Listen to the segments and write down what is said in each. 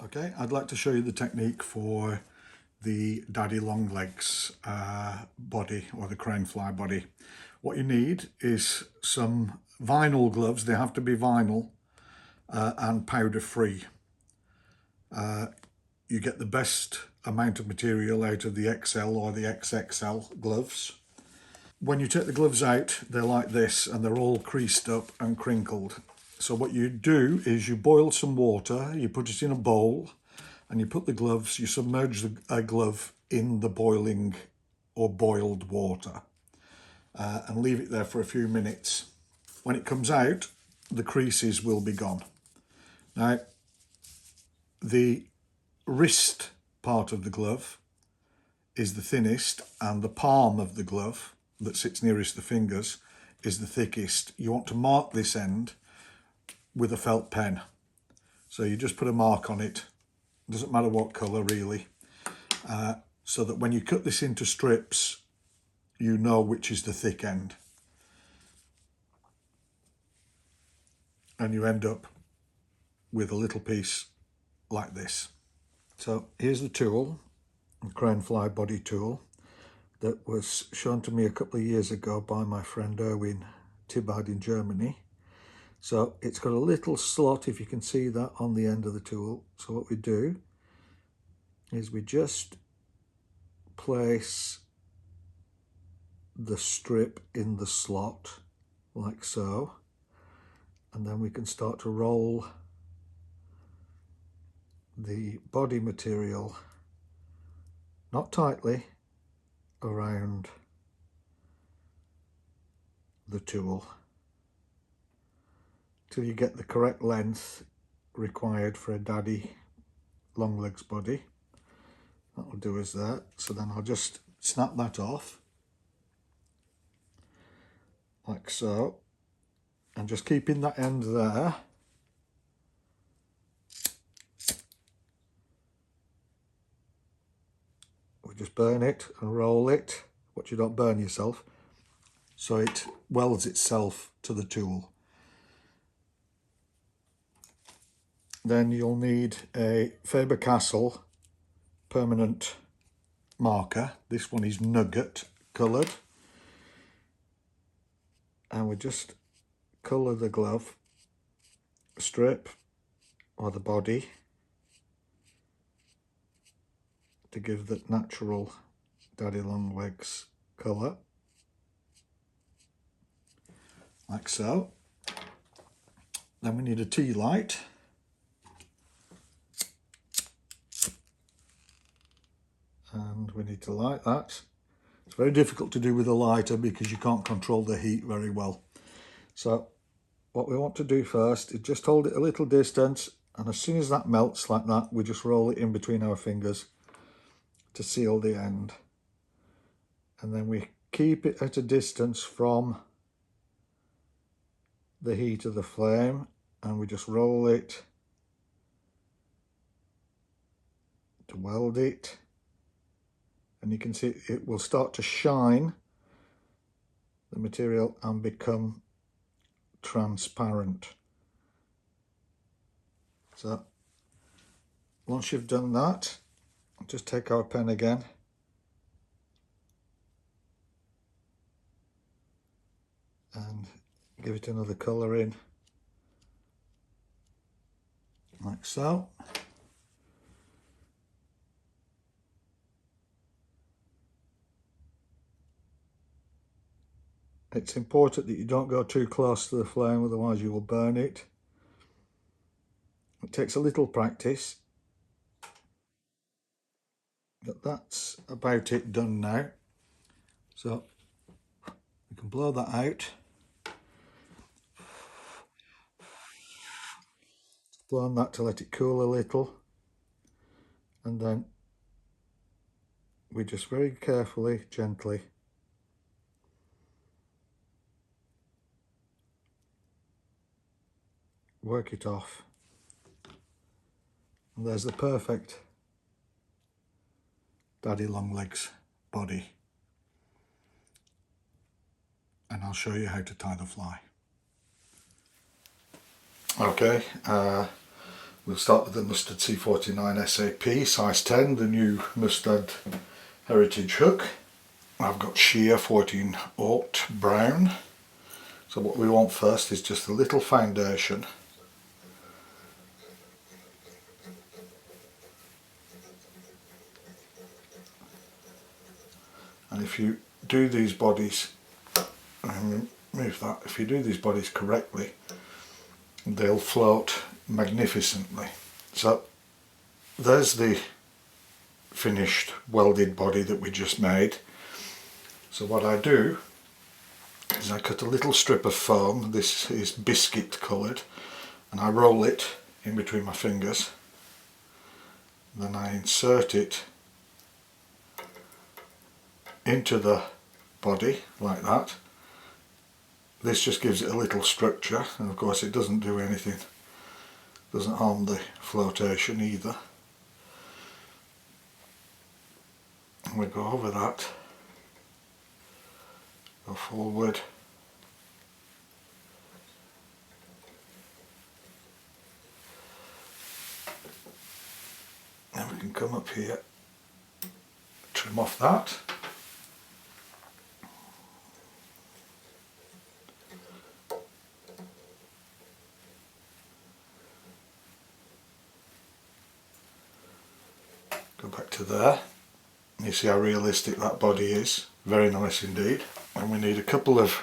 Okay, I'd like to show you the technique for the Daddy Longlegs body, or the Cranefly body. What you need is some vinyl gloves. They have to be vinyl and powder free. You get the best amount of material out of the XL or the XXL gloves. When you take the gloves out, they're like this and they're all creased up and crinkled. So what you do is you boil some water, you put it in a bowl, and you put the gloves, you submerge a glove in the boiling or boiled water and leave it there for a few minutes. When it comes out, the creases will be gone. Now, the wrist part of the glove is the thinnest, and the palm of the glove that sits nearest the fingers is the thickest. You want to mark this end with a felt pen. So you just put a mark on it, doesn't matter what colour really, so that when you cut this into strips, you know which is the thick end. And you end up with a little piece like this. So here's the tool, the Cranefly body tool, that was shown to me a couple of years ago by my friend Erwin Tibbard in Germany. So it's got a little slot, if you can see that, on the end of the tool. So what we do is we just place the strip in the slot like so, and then we can start to roll the body material, not tightly, around the tool till you get the correct length required for a Daddy Longlegs body. That'll do us that. So then I'll just snap that off like so, and just keeping that end there. We just burn it and roll it, but you don't burn yourself, so it welds itself to the tool. Then you'll need a Faber-Castell permanent marker. This one is nugget coloured, and we just colour the glove strip or the body to give that natural Daddy Longlegs colour, like so. Then we need a tea light. And we need to light that. It's very difficult to do with a lighter because you can't control the heat very well. So what we want to do first is just hold it a little distance, and as soon as that melts like that, we just roll it in between our fingers to seal the end. And then we keep it at a distance from the heat of the flame, and we just roll it to weld it. And you can see it will start to shine the material and become transparent. So once you've done that, I'll just take our pen again and give it another colour in, like so. It's important that you don't go too close to the flame, otherwise you will burn it. It takes a little practice, but that's about it done now. So we can blow that out. Blow on that to let it cool a little, and then we just very carefully, gently work it off, and there's the perfect Daddy Longlegs body. And I'll show you how to tie the fly. Okay, We'll start with the MUSTAD C49 SAP size 10, the new MUSTAD Heritage hook. I've got sheer 14/0 brown. So what we want first is just a little foundation. And if you do these bodies, remove that, if you do these bodies correctly, they'll float magnificently. So there's the finished welded body that we just made. So what I do is I cut a little strip of foam, this is biscuit coloured, and I roll it in between my fingers. Then I insert it into the body like that. This just gives it a little structure, and of course it doesn't do anything, doesn't harm the flotation either. And we go over that, go forward, and we can come up here, trim off that. Go back to there. You see how realistic that body is. Very nice indeed. And we need a couple of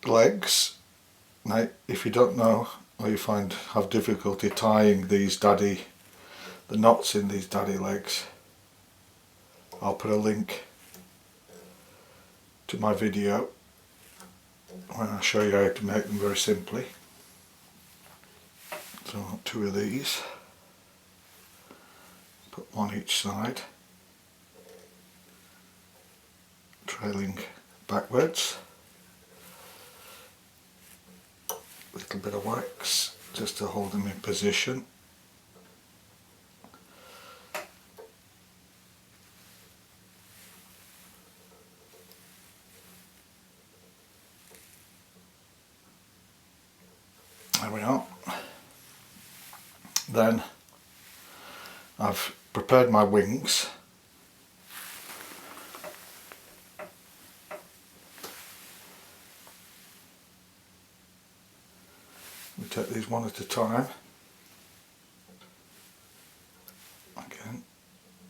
legs. Now, if you don't know, or you have difficulty tying these the knots in these daddy legs, I'll put a link to my video when I show you how to make them very simply. So 2 of these. Put one each side, trailing backwards. A little bit of wax just to hold them in position. There we are. Then I've prepared my wings. We take these one at a time. Again,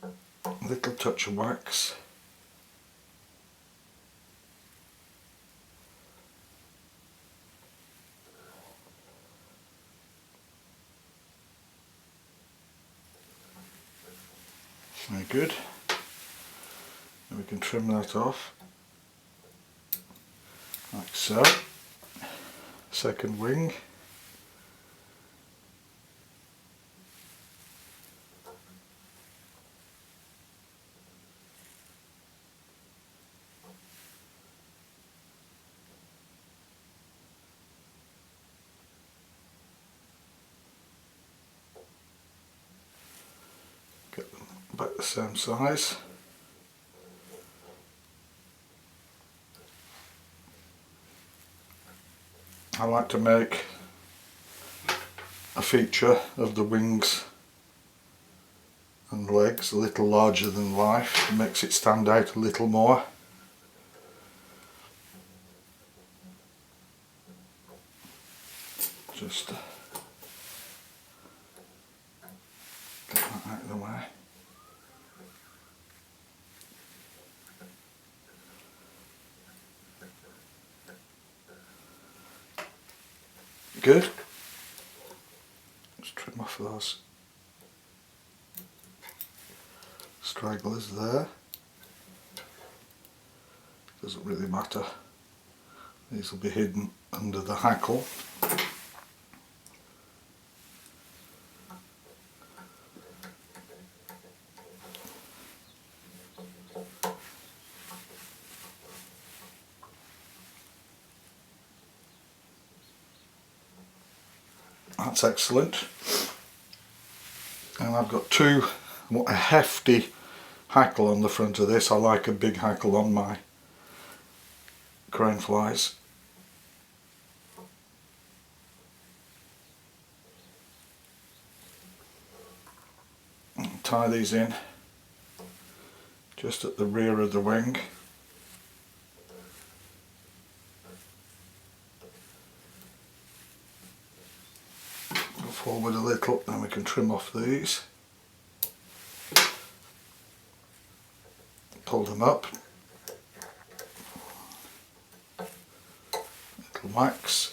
a little touch of wax. Very good. And we can trim that off, like so. Second wing. Get them about the same size. I like to make a feature of the wings and legs a little larger than life. It makes it stand out a little more. Just get that out of the way. Good. Just trim off those stragglers there. Doesn't really matter. These will be hidden under the hackle. That's excellent. And I've got a hefty hackle on the front of this. I like a big hackle on my Craneflies. tie these in just at the rear of the wing. Go forward a little, then we can trim off these. Pull them up. Little wax.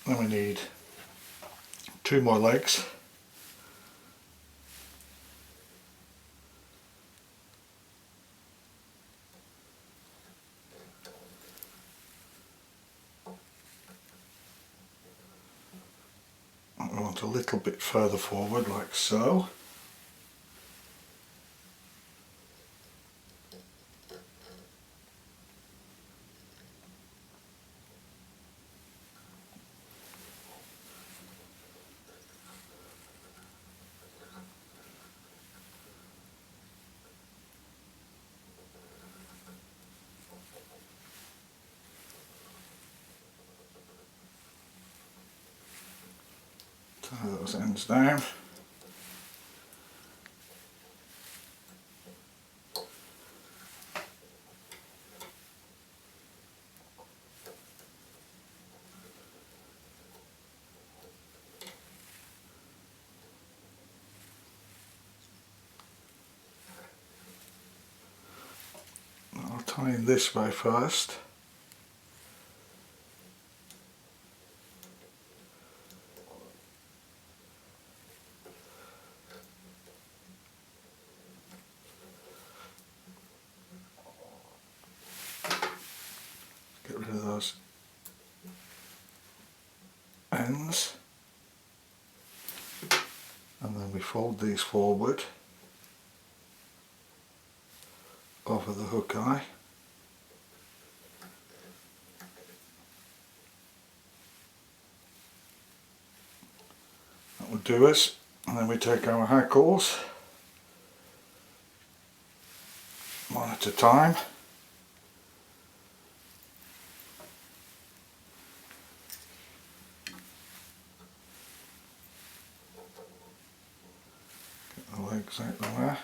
Then we need 2 more legs. We want a little bit further forward, like so. Tie those ends down. I'll tie in this way first. Get rid of those ends, and then we fold these forward over the hook eye. That will do us, and then we take our hackles one at a time. Get the legs out the way.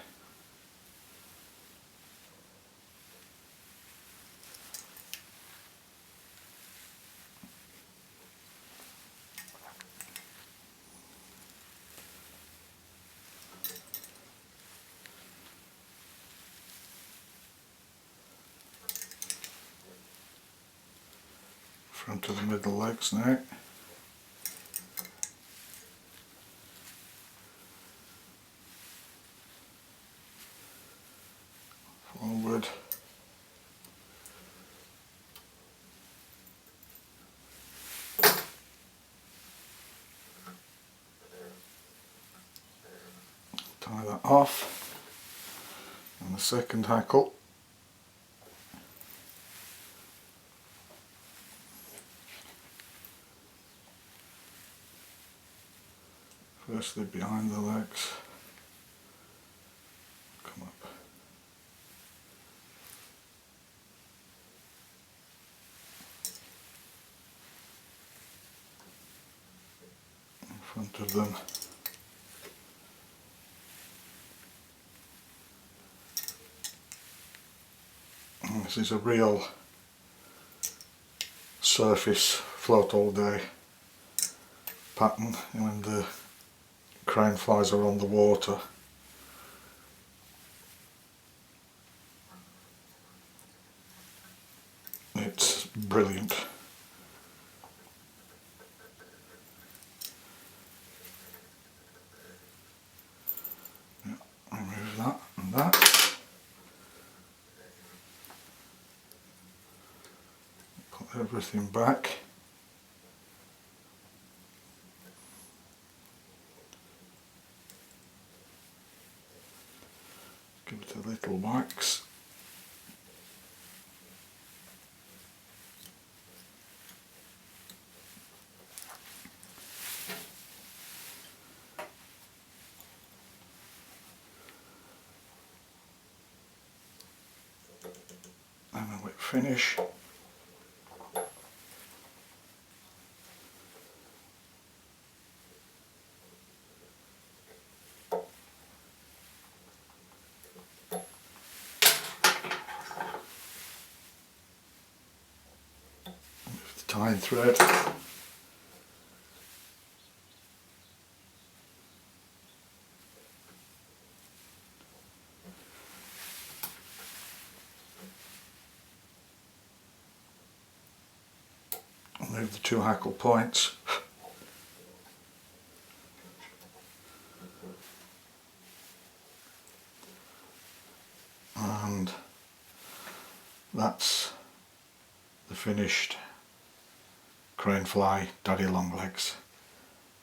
Front of the middle legs now. Forward. Tie that off. And the second hackle. Firstly behind the legs, come up, in front of them, and this is a real surface float all day pattern when the craneflies are on the water. It's brilliant. Yeah, remove that and that. Put everything back. Give it a little wax. And a wet finish. tying thread. I'll move the 2 hackle points. And that's the finished Cranefly Daddy Longlegs.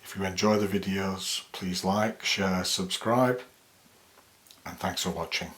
If you enjoy the videos, please like, share, subscribe, and thanks for watching.